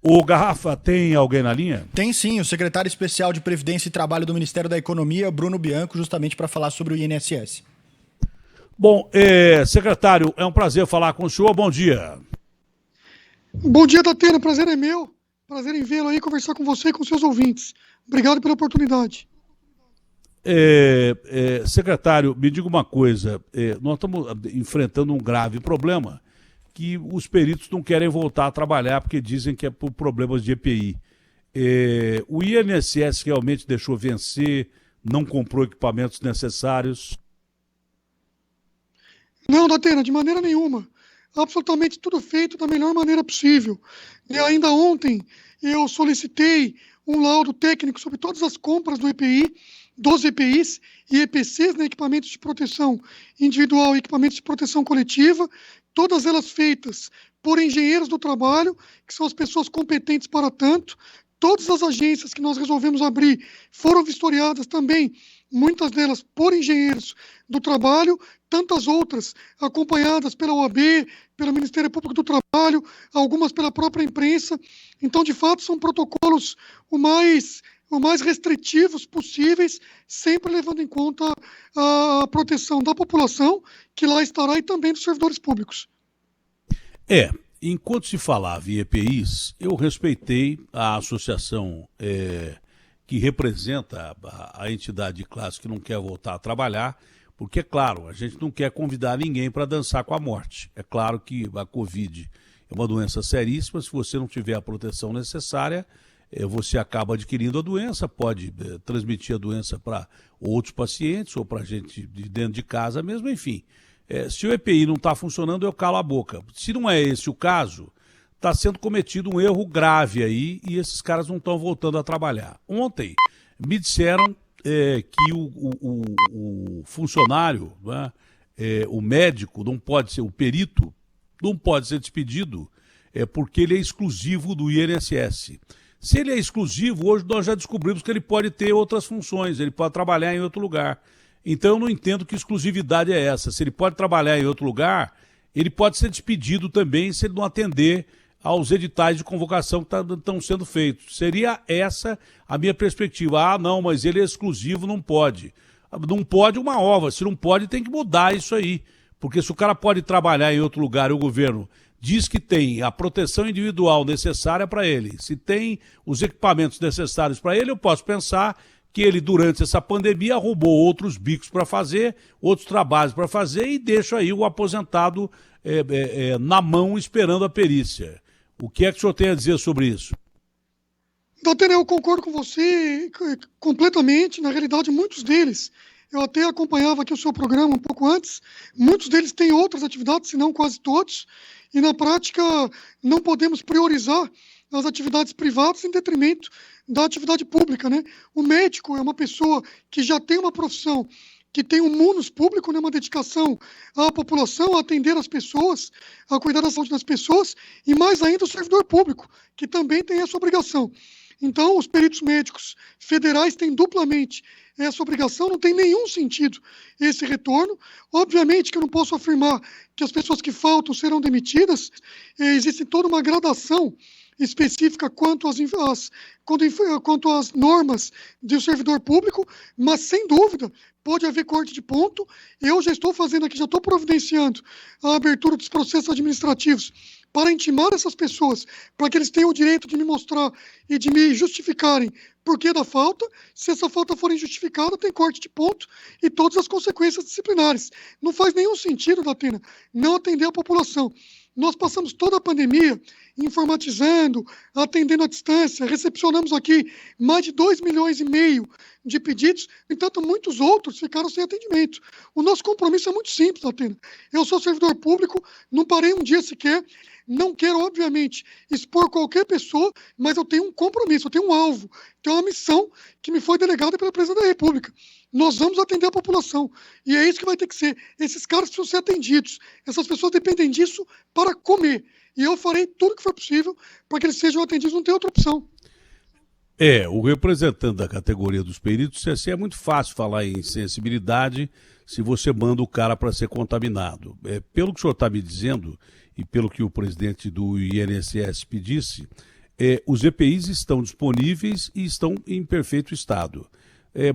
Ô, Garrafa, tem alguém na linha? Tem sim, o secretário especial de Previdência e Trabalho do Ministério da Economia, Bruno Bianco, justamente para falar sobre o INSS. Bom, secretário, é um prazer falar com o senhor. Bom dia. Bom dia, Datena. Prazer é meu. Prazer em vê-lo aí, conversar com você e com seus ouvintes. Obrigado pela oportunidade. Secretário, me diga uma coisa. Nós estamos enfrentando um grave problema que os peritos não querem voltar a trabalhar porque dizem que é por problemas de EPI. O INSS realmente deixou vencer, não comprou equipamentos necessários? Não, Datena, de maneira nenhuma. Absolutamente tudo feito da melhor maneira possível. E ainda ontem eu solicitei um laudo técnico sobre todas as compras do EPI, dos EPIs e EPCs, né, equipamentos de proteção individual e equipamentos de proteção coletiva, todas elas feitas por engenheiros do trabalho, que são as pessoas competentes para tanto. Todas as agências que nós resolvemos abrir foram vistoriadas também, muitas delas por engenheiros do trabalho, tantas outras acompanhadas pela OAB, pelo Ministério Público do Trabalho, algumas pela própria imprensa. Então, de fato, são protocolos o mais restritivos possíveis, sempre levando em conta a proteção da população, que lá estará, e também dos servidores públicos. Enquanto se falava em EPIs, eu respeitei a associação que representa a entidade de classe que não quer voltar a trabalhar, porque, é claro, a gente não quer convidar ninguém para dançar com a morte. É claro que a Covid é uma doença seríssima, se você não tiver a proteção necessária, você acaba adquirindo a doença, pode transmitir a doença para outros pacientes ou para gente de dentro de casa mesmo, enfim. Se o EPI não está funcionando, eu calo a boca. Se não é esse o caso, está sendo cometido um erro grave aí e esses caras não estão voltando a trabalhar. Ontem me disseram que o funcionário, né, o médico, não pode ser, o perito, não pode ser despedido porque ele é exclusivo do INSS. Se ele é exclusivo, hoje nós já descobrimos que ele pode ter outras funções, ele pode trabalhar em outro lugar. Então eu não entendo que exclusividade é essa. Se ele pode trabalhar em outro lugar, ele pode ser despedido também se ele não atender aos editais de convocação que estão sendo feitos. Seria essa a minha perspectiva. Ah, não, mas ele é exclusivo, não pode. Não pode uma ova. Se não pode, tem que mudar isso aí. Porque se o cara pode trabalhar em outro lugar e o governo diz que tem a proteção individual necessária para ele, se tem os equipamentos necessários para ele, eu posso pensar que ele, durante essa pandemia, arrumou outros bicos para fazer, outros trabalhos para fazer e deixa aí o aposentado na mão esperando a perícia. O que é que o senhor tem a dizer sobre isso? Datena, eu concordo com você completamente. Na realidade, muitos deles, eu até acompanhava aqui o seu programa um pouco antes, muitos deles têm outras atividades, se não quase todos, e na prática não podemos priorizar as atividades privadas em detrimento da atividade pública, né? O médico é uma pessoa que já tem uma profissão, que tem um munus público, né, uma dedicação à população, a atender as pessoas, a cuidar da saúde das pessoas, e mais ainda o servidor público, que também tem essa obrigação. Então, os peritos médicos federais têm duplamente essa obrigação, não tem nenhum sentido esse retorno. Obviamente que eu não posso afirmar que as pessoas que faltam serão demitidas, existe toda uma gradação específica quanto às normas do servidor público, mas sem dúvida pode haver corte de ponto. Eu já estou fazendo aqui, já estou providenciando a abertura dos processos administrativos para intimar essas pessoas, para que eles tenham o direito de me mostrar e de me justificarem por que da falta. Se essa falta for injustificada, tem corte de ponto e todas as consequências disciplinares. Não faz nenhum sentido, Datena, não atender a população. Nós passamos toda a pandemia informatizando, atendendo à distância, recepcionamos aqui mais de 2,5 milhões de pedidos, entanto muitos outros ficaram sem atendimento. O nosso compromisso é muito simples, Datena. Eu sou servidor público, não parei um dia sequer, não quero, obviamente, expor qualquer pessoa, mas eu tenho um compromisso, eu tenho um alvo, tenho uma missão que me foi delegada pela Presidência da República. Nós vamos atender a população, e é isso que vai ter que ser. Esses caras precisam ser atendidos, essas pessoas dependem disso para comer, e eu farei tudo o que for possível para que eles sejam atendidos, não tem outra opção. O representante da categoria dos peritos, assim, é muito fácil falar em sensibilidade se você manda o cara para ser contaminado. Pelo que o senhor está me dizendo, e pelo que o presidente do INSS pedisse, os EPIs estão disponíveis e estão em perfeito estado.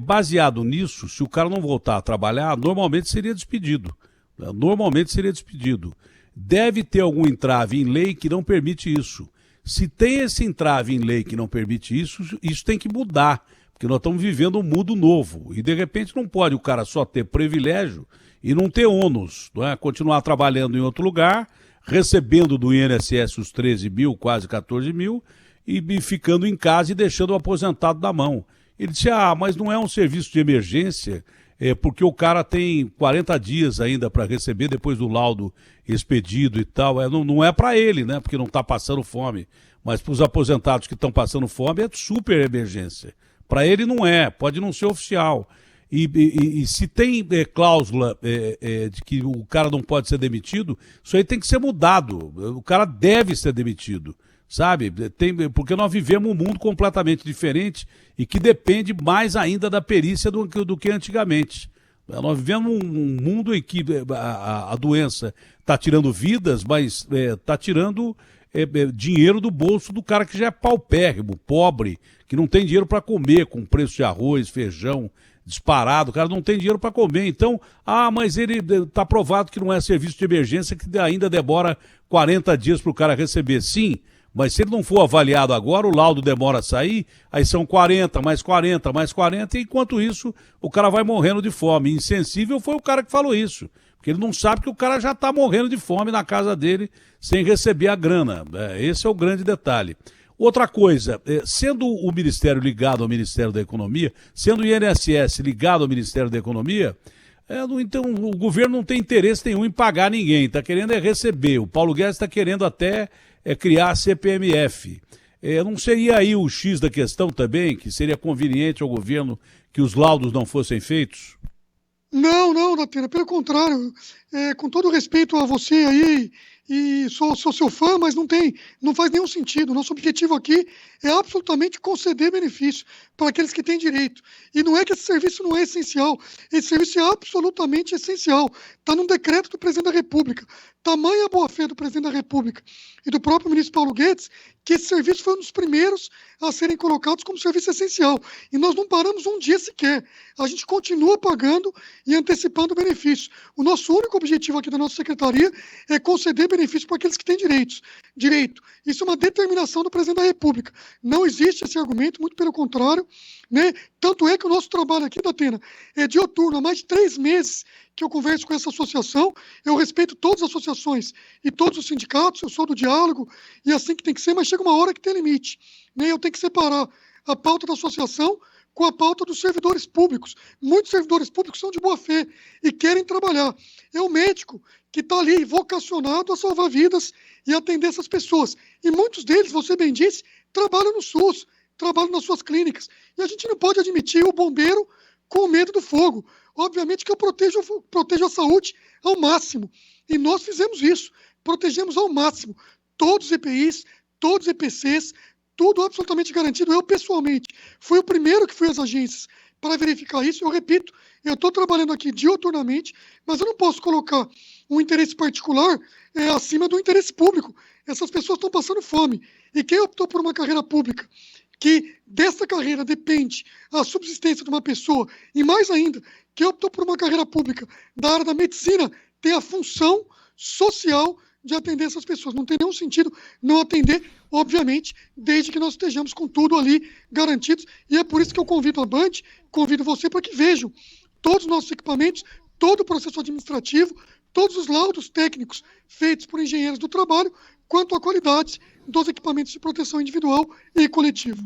Baseado nisso, se o cara não voltar a trabalhar, normalmente seria despedido. Normalmente seria despedido. Deve ter algum entrave em lei que não permite isso. Se tem esse entrave em lei que não permite isso, isso tem que mudar, porque nós estamos vivendo um mundo novo. E, de repente, não pode o cara só ter privilégio e não ter ônus, não é? Continuar trabalhando em outro lugar, recebendo do INSS os 13 mil, quase 14 mil, e ficando em casa e deixando o aposentado na mão. Ele disse, mas não é um serviço de emergência, porque o cara tem 40 dias ainda para receber depois do laudo expedido e tal. Não é para ele, né? Porque não está passando fome. Mas para os aposentados que estão passando fome é super emergência. Para ele não é, pode não ser oficial. E se tem cláusula de que o cara não pode ser demitido, isso aí tem que ser mudado. O cara deve ser demitido. Sabe? Porque nós vivemos um mundo completamente diferente e que depende mais ainda da perícia do que antigamente. Nós vivemos um mundo em que a doença está tirando vidas, mas está tirando dinheiro do bolso do cara que já é paupérrimo, pobre, que não tem dinheiro para comer, com preço de arroz, feijão disparado, o cara não tem dinheiro para comer. Então, mas ele está provado que não é serviço de emergência, que ainda demora 40 dias para o cara receber. Sim, mas se ele não for avaliado agora, o laudo demora a sair, aí são 40, mais 40, mais 40, e enquanto isso, o cara vai morrendo de fome. Insensível foi o cara que falou isso, porque ele não sabe que o cara já está morrendo de fome na casa dele, sem receber a grana. Esse é o grande detalhe. Outra coisa, sendo o Ministério ligado ao Ministério da Economia, sendo o INSS ligado ao Ministério da Economia, então o governo não tem interesse nenhum em pagar ninguém, está querendo receber. O Paulo Guedes está querendo até criar a CPMF. Não seria aí o X da questão também, que seria conveniente ao governo que os laudos não fossem feitos? Não, Datena, pelo contrário, com todo respeito a você aí, e sou seu fã, mas não faz nenhum sentido. Nosso objetivo aqui é absolutamente conceder benefício para aqueles que têm direito. E não é que esse serviço não é essencial, esse serviço é absolutamente essencial. Está num decreto do presidente da República. Tamanha boa-fé do presidente da República e do próprio ministro Paulo Guedes, que esse serviço foi um dos primeiros a serem colocados como serviço essencial. E nós não paramos um dia sequer. A gente continua pagando e antecipando benefícios. O nosso único objetivo aqui da nossa secretaria é conceder benefícios para aqueles que têm direito. Isso é uma determinação do presidente da República. Não existe esse argumento, muito pelo contrário, né? Tanto é que o nosso trabalho aqui, Datena, é dioturno. Há mais de 3 meses que eu converso com essa associação, eu respeito todas as associações e todos os sindicatos, eu sou do diálogo, e assim que tem que ser, mas chega uma hora que tem limite, né? Eu tenho que separar a pauta da associação com a pauta dos servidores públicos. Muitos servidores públicos são de boa fé e querem trabalhar. É o médico que está ali vocacionado a salvar vidas e atender essas pessoas. E muitos deles, você bem disse, trabalham no SUS, trabalham nas suas clínicas. E a gente não pode admitir o bombeiro com medo do fogo. Obviamente que eu protejo a saúde ao máximo. E nós fizemos isso. Protegemos ao máximo todos os EPIs, todos os EPCs, tudo absolutamente garantido. Eu, pessoalmente, fui o primeiro que fui às agências para verificar isso. Eu repito, eu estou trabalhando aqui diuturnamente, mas eu não posso colocar um interesse particular acima do interesse público. Essas pessoas estão passando fome. E quem optou por uma carreira pública, que dessa carreira depende a subsistência de uma pessoa, e mais ainda, quem optou por uma carreira pública da área da medicina, tem a função social de atender essas pessoas. Não tem nenhum sentido não atender, obviamente, desde que nós estejamos com tudo ali garantidos. E é por isso que eu convido a Band, convido você para que vejam todos os nossos equipamentos, todo o processo administrativo, todos os laudos técnicos feitos por engenheiros do trabalho, quanto à qualidade dos equipamentos de proteção individual e coletiva.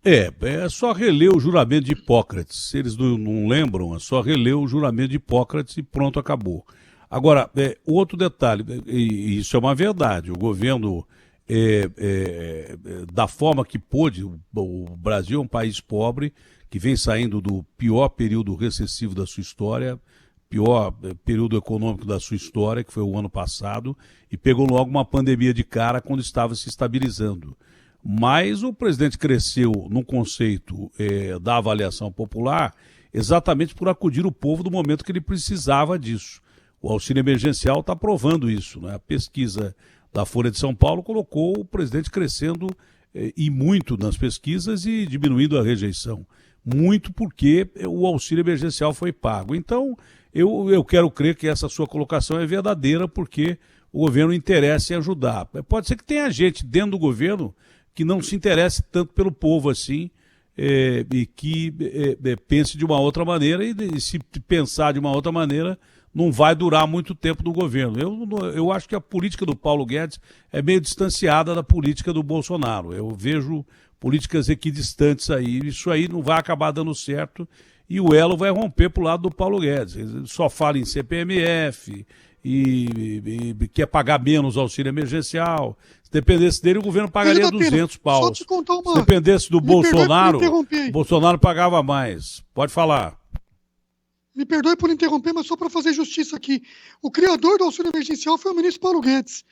É só reler o juramento de Hipócrates. Se eles não lembram, é só reler o juramento de Hipócrates e pronto, acabou. Agora, outro detalhe, e isso é uma verdade, o governo, da forma que pôde, o Brasil é um país pobre, que vem saindo do pior período recessivo da sua história, pior período econômico da sua história, que foi o ano passado, e pegou logo uma pandemia de cara quando estava se estabilizando. Mas o presidente cresceu no conceito da avaliação popular exatamente por acudir o povo no momento que ele precisava disso. O auxílio emergencial está provando isso, né? A pesquisa da Folha de São Paulo colocou o presidente crescendo e muito nas pesquisas e diminuindo a rejeição. Muito porque o auxílio emergencial foi pago. Então, eu quero crer que essa sua colocação é verdadeira, porque o governo interessa em ajudar. Pode ser que tenha gente dentro do governo que não se interesse tanto pelo povo assim, e que pense de uma outra maneira, e se pensar de uma outra maneira, não vai durar muito tempo no governo. Eu acho que a política do Paulo Guedes é meio distanciada da política do Bolsonaro. Eu vejo políticas equidistantes aí, isso aí não vai acabar dando certo, e o elo vai romper para o lado do Paulo Guedes. Ele só fala em CPMF e quer pagar menos auxílio emergencial. Se dependesse dele, o governo pagaria 200 paus. Se dependesse do Bolsonaro, o Bolsonaro pagava mais. Pode falar. Me perdoe por interromper, mas só para fazer justiça aqui. O criador do auxílio emergencial foi o ministro Paulo Guedes.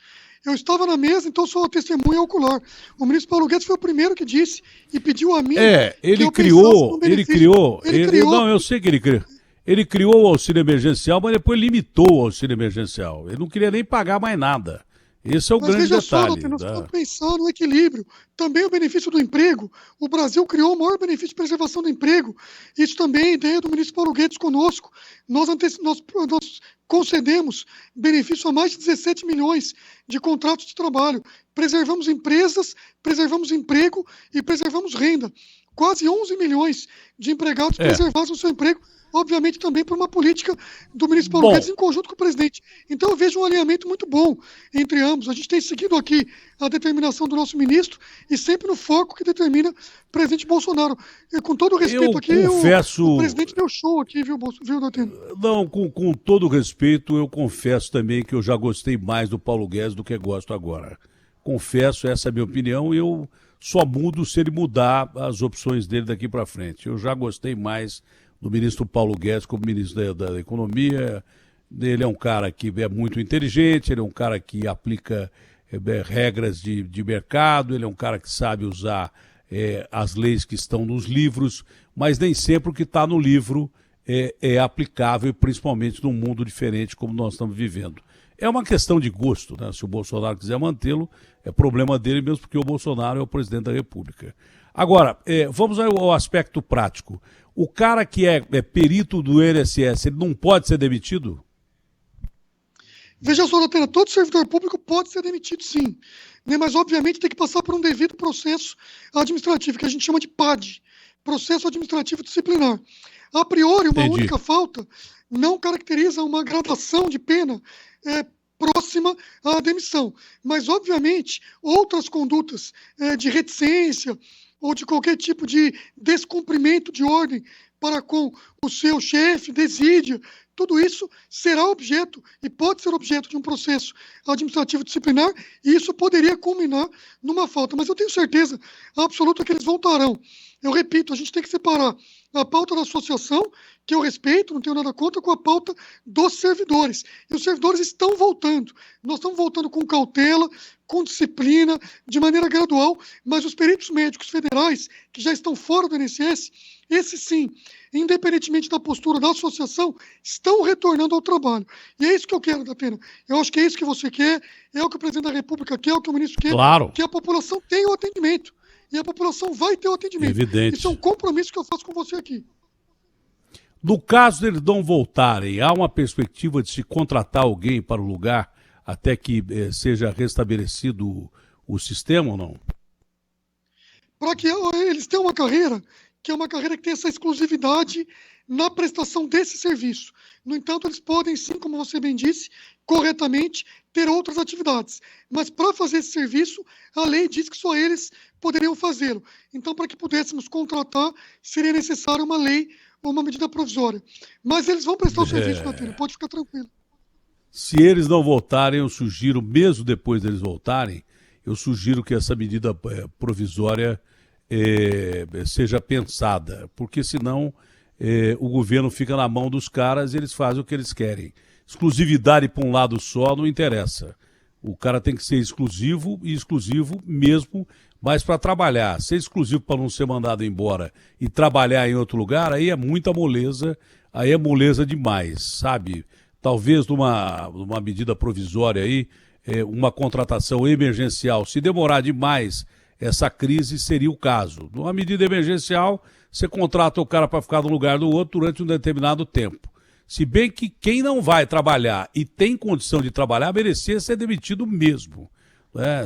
Eu estava na mesa, então sou uma testemunha ocular. O ministro Paulo Guedes foi o primeiro que disse e pediu a mim. Ele criou. Não, eu sei que ele criou. Ele criou o auxílio emergencial, mas depois limitou o auxílio emergencial. Ele não queria nem pagar mais nada. Esse é o grande detalhe. Só, nós estamos pensando no equilíbrio. Também o benefício do emprego. O Brasil criou o maior benefício de preservação do emprego. Isso também é ideia do ministro Paulo Guedes conosco. Nós concedemos benefício a mais de 17 milhões de contratos de trabalho. Preservamos empresas, preservamos emprego e preservamos renda. Quase 11 milhões de empregados preservaram o seu emprego, obviamente também por uma política do ministro Paulo Guedes em conjunto com o presidente. Então eu vejo um alinhamento muito bom entre ambos. A gente tem seguido aqui a determinação do nosso ministro e sempre no foco que determina o presidente Bolsonaro. E com todo o respeito o presidente deu show aqui, viu, Datena? Não, com todo o respeito, eu confesso também que eu já gostei mais do Paulo Guedes do que gosto agora. Confesso, essa é a minha opinião, e eu só mudo se ele mudar as opções dele daqui para frente. Eu já gostei mais do ministro Paulo Guedes como ministro da Economia. Ele é um cara que é muito inteligente, ele é um cara que aplica regras de mercado, ele é um cara que sabe usar as leis que estão nos livros, mas nem sempre o que está no livro é aplicável, principalmente num mundo diferente como nós estamos vivendo. É uma questão de gosto, né? Se o Bolsonaro quiser mantê-lo, é problema dele mesmo, porque o Bolsonaro é o presidente da República. Agora, vamos ao aspecto prático. O cara que é perito do INSS, ele não pode ser demitido? Veja só, Datena, todo servidor público pode ser demitido, sim. Né? Mas, obviamente, tem que passar por um devido processo administrativo, que a gente chama de PAD, Processo Administrativo Disciplinar. A priori, uma única falta não caracteriza uma gradação de pena próxima à demissão. Mas, obviamente, outras condutas de reticência ou de qualquer tipo de descumprimento de ordem para com o seu chefe, desídia, tudo isso será objeto e pode ser objeto de um processo administrativo disciplinar, e isso poderia culminar numa falta. Mas eu tenho certeza absoluta que eles voltarão. Eu repito, a gente tem que separar a pauta da associação, que eu respeito, não tenho nada contra, com a pauta dos servidores. E os servidores estão voltando. Nós estamos voltando com cautela, com disciplina, de maneira gradual, mas os peritos médicos federais, que já estão fora do INSS, esses sim, independentemente da postura da associação, estão retornando ao trabalho. E é isso que eu quero, Datena. Eu acho que é isso que você quer, é o que o presidente da República quer, é o que o ministro quer, claro, que a população tenha o atendimento. E a população vai ter o atendimento. Evidente. Isso é um compromisso que eu faço com você aqui. No caso deles não voltarem, há uma perspectiva de se contratar alguém para o lugar até que seja restabelecido o sistema ou não? Para que eles tenham uma carreira, que é uma carreira que tem essa exclusividade na prestação desse serviço. No entanto, eles podem sim, como você bem disse, corretamente, ter outras atividades. Mas para fazer esse serviço, a lei diz que só eles poderiam fazê-lo. Então, para que pudéssemos contratar, seria necessário uma lei ou uma medida provisória. Mas eles vão prestar o serviço, Datena, pode ficar tranquilo. Se eles não voltarem, eu sugiro, mesmo depois deles voltarem, eu sugiro que essa medida provisória seja pensada, porque senão o governo fica na mão dos caras e eles fazem o que eles querem. Exclusividade para um lado só não interessa. O cara tem que ser exclusivo e exclusivo mesmo, mas para trabalhar. Ser exclusivo para não ser mandado embora e trabalhar em outro lugar, aí é muita moleza, aí é moleza demais, sabe? Talvez numa medida provisória aí, uma contratação emergencial. Se demorar demais, essa crise seria o caso. Numa medida emergencial, você contrata o cara para ficar no lugar do outro durante um determinado tempo. Se bem que quem não vai trabalhar e tem condição de trabalhar, merecia ser demitido mesmo.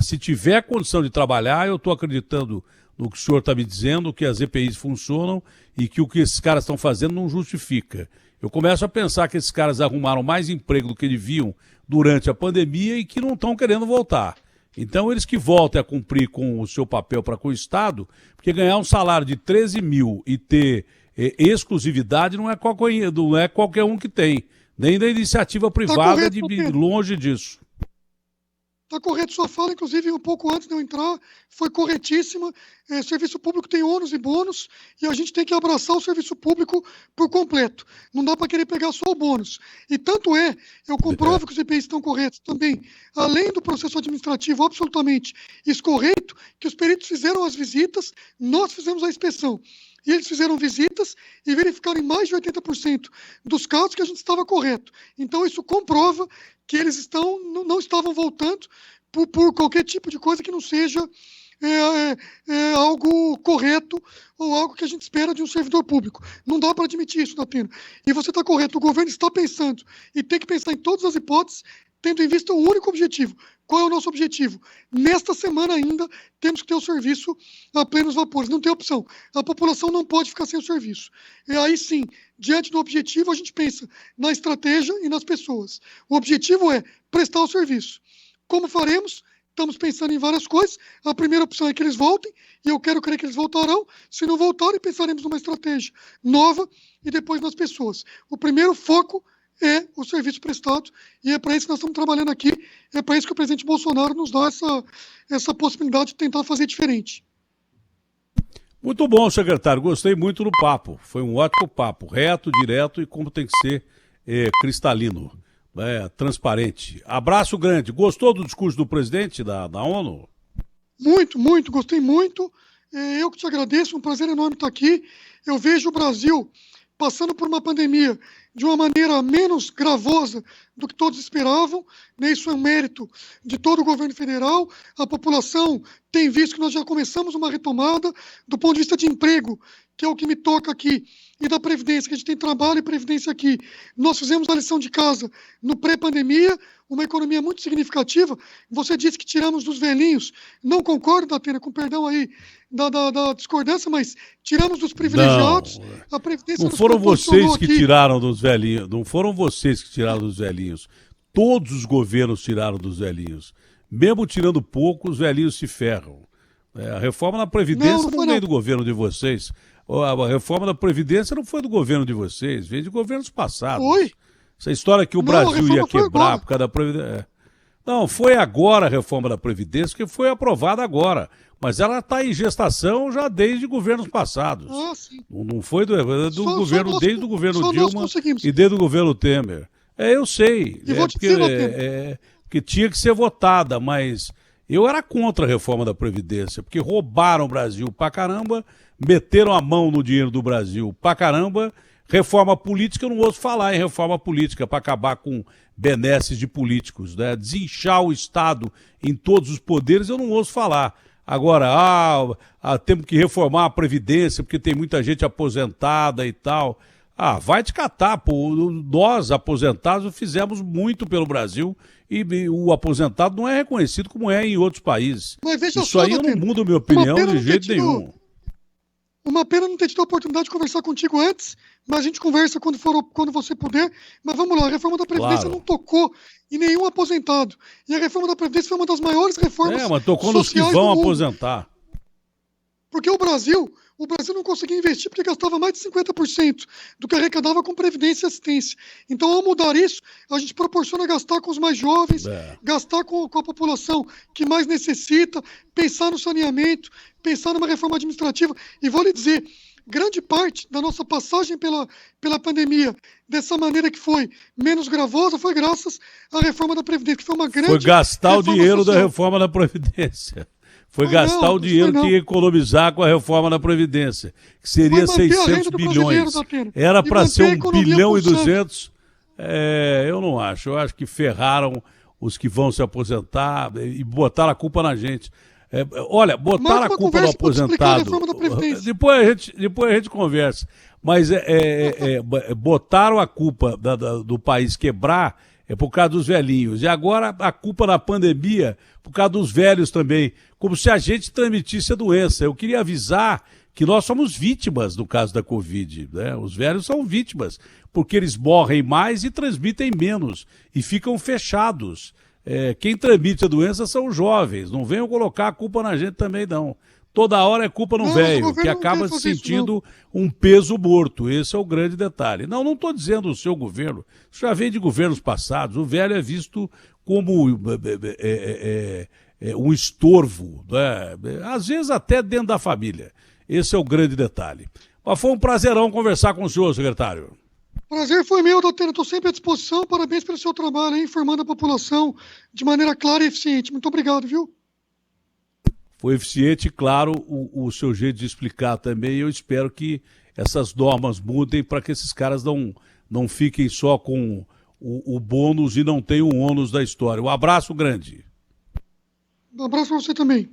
Se tiver condição de trabalhar, eu estou acreditando no que o senhor está me dizendo, que as EPIs funcionam e que o que esses caras estão fazendo não justifica. Eu começo a pensar que esses caras arrumaram mais emprego do que deviam durante a pandemia e que não estão querendo voltar. Então eles que voltem a cumprir com o seu papel para com o Estado, porque ganhar um salário de 13 mil e ter exclusividade não é qualquer um que tem, nem da iniciativa privada, de longe disso. Está correto sua fala, inclusive um pouco antes de eu entrar, foi corretíssima. Serviço público tem ônus e bônus e a gente tem que abraçar o serviço público por completo. Não dá para querer pegar só o bônus. E tanto eu comprovo que os EPIs estão corretos também, além do processo administrativo absolutamente escorreto, que os peritos fizeram as visitas, nós fizemos a inspeção. E eles fizeram visitas e verificaram em mais de 80% dos casos que a gente estava correto. Então isso comprova que eles não estavam voltando por qualquer tipo de coisa que não seja algo correto ou algo que a gente espera de um servidor público. Não dá para admitir isso, Datena. E você está correto, o governo está pensando e tem que pensar em todas as hipóteses, tendo em vista um único objetivo. Qual é o nosso objetivo? Nesta semana ainda, temos que ter o serviço a plenos vapores. Não tem opção. A população não pode ficar sem o serviço. E aí sim, diante do objetivo, a gente pensa na estratégia e nas pessoas. O objetivo é prestar o serviço. Como faremos? Estamos pensando em várias coisas. A primeira opção é que eles voltem, e eu quero crer que eles voltarão. Se não voltarem, pensaremos numa estratégia nova e depois nas pessoas. O primeiro foco é o serviço prestado, e é para isso que nós estamos trabalhando aqui, é para isso que o presidente Bolsonaro nos dá essa possibilidade de tentar fazer diferente. Muito bom, secretário, gostei muito do papo, foi um ótimo papo, reto, direto e como tem que ser cristalino, transparente. Abraço grande, gostou do discurso do presidente da ONU? Muito, gostei muito, eu que te agradeço, um prazer enorme estar aqui. Eu vejo o Brasil passando por uma pandemia de uma maneira menos gravosa do que todos esperavam, né? Isso é um mérito de todo o governo federal. A população tem visto que nós já começamos uma retomada do ponto de vista de emprego, que é o que me toca aqui, e da Previdência, que a gente tem trabalho e Previdência aqui. Nós fizemos a lição de casa no pré-pandemia, uma economia muito significativa. Você disse que tiramos dos velhinhos. Não concordo, Datena, com perdão aí da discordância, mas tiramos dos privilegiados. Não, a Previdência não foram vocês que tiraram dos velhinhos. Não foram vocês que tiraram dos velhinhos. Todos os governos tiraram dos velhinhos. Mesmo tirando pouco, os velhinhos se ferram. A reforma da Previdência não veio do governo de vocês. A reforma da Previdência não foi do governo de vocês, veio de governos passados. Foi. Essa história que o Brasil ia quebrar por causa da Previdência. Não, foi agora a reforma da Previdência, que foi aprovada agora. Mas ela está em gestação já desde governos passados. Sim. Não foi do governo, desde o governo Dilma e desde o governo Temer. Eu sei. Porque tinha que ser votada, mas eu era contra a reforma da Previdência, porque roubaram o Brasil pra caramba, meteram a mão no dinheiro do Brasil pra caramba. Reforma política, eu não ouço falar em reforma política para acabar com benesses de políticos, né? Desinchar o Estado em todos os poderes, eu não ouço falar. Agora, temos que reformar a Previdência porque tem muita gente aposentada e tal. Vai te catar, pô. Nós, aposentados, fizemos muito pelo Brasil e o aposentado não é reconhecido como é em outros países. Isso aí eu não mudo a minha opinião de jeito nenhum. Uma pena não ter tido a oportunidade de conversar contigo antes, mas a gente conversa quando você puder. Mas vamos lá, a reforma da Previdência não tocou em nenhum aposentado. E a reforma da Previdência foi uma das maiores reformas sociais. Mas tocou nos que vão aposentar. Porque o Brasil não conseguia investir porque gastava mais de 50% do que arrecadava com Previdência e assistência. Então, ao mudar isso, a gente proporciona gastar com os mais jovens, gastar com a população que mais necessita, pensar no saneamento, pensar numa reforma administrativa. E vou lhe dizer, grande parte da nossa passagem pela pandemia, dessa maneira que foi menos gravosa, foi graças à reforma da Previdência, que foi uma grande... Foi gastar o dinheiro da reforma da Previdência. Foi gastar o dinheiro que ia economizar com a reforma da Previdência, que seria 600 bilhões. Era para ser 1 bilhão e 200. Eu não acho. Eu acho que ferraram os que vão se aposentar e botaram a culpa na gente. Olha, botaram a culpa no aposentado. Depois a gente conversa. Mas botaram a culpa do país quebrar por causa dos velhinhos. E agora a culpa da pandemia por causa dos velhos também. Como se a gente transmitisse a doença. Eu queria avisar que nós somos vítimas no caso da Covid, né? Os velhos são vítimas, porque eles morrem mais e transmitem menos, e ficam fechados. Quem transmite a doença são os jovens, não venham colocar a culpa na gente também, não. Toda hora é culpa no velho, que acaba se sentindo um peso morto. Esse é o grande detalhe. Não estou dizendo o seu governo, isso já vem de governos passados. O velho é visto como um estorvo, né? Às vezes até dentro da família. Esse é o grande detalhe. Mas foi um prazerão conversar com o senhor, secretário. Prazer foi meu, doutor. Estou sempre à disposição. Parabéns pelo seu trabalho, hein? Informando a população de maneira clara e eficiente. Muito obrigado, viu? Foi eficiente, claro, o seu jeito de explicar também. Eu espero que essas normas mudem para que esses caras não fiquem só com o bônus e não tenham o ônus da história. Um abraço grande. Um abraço para você também.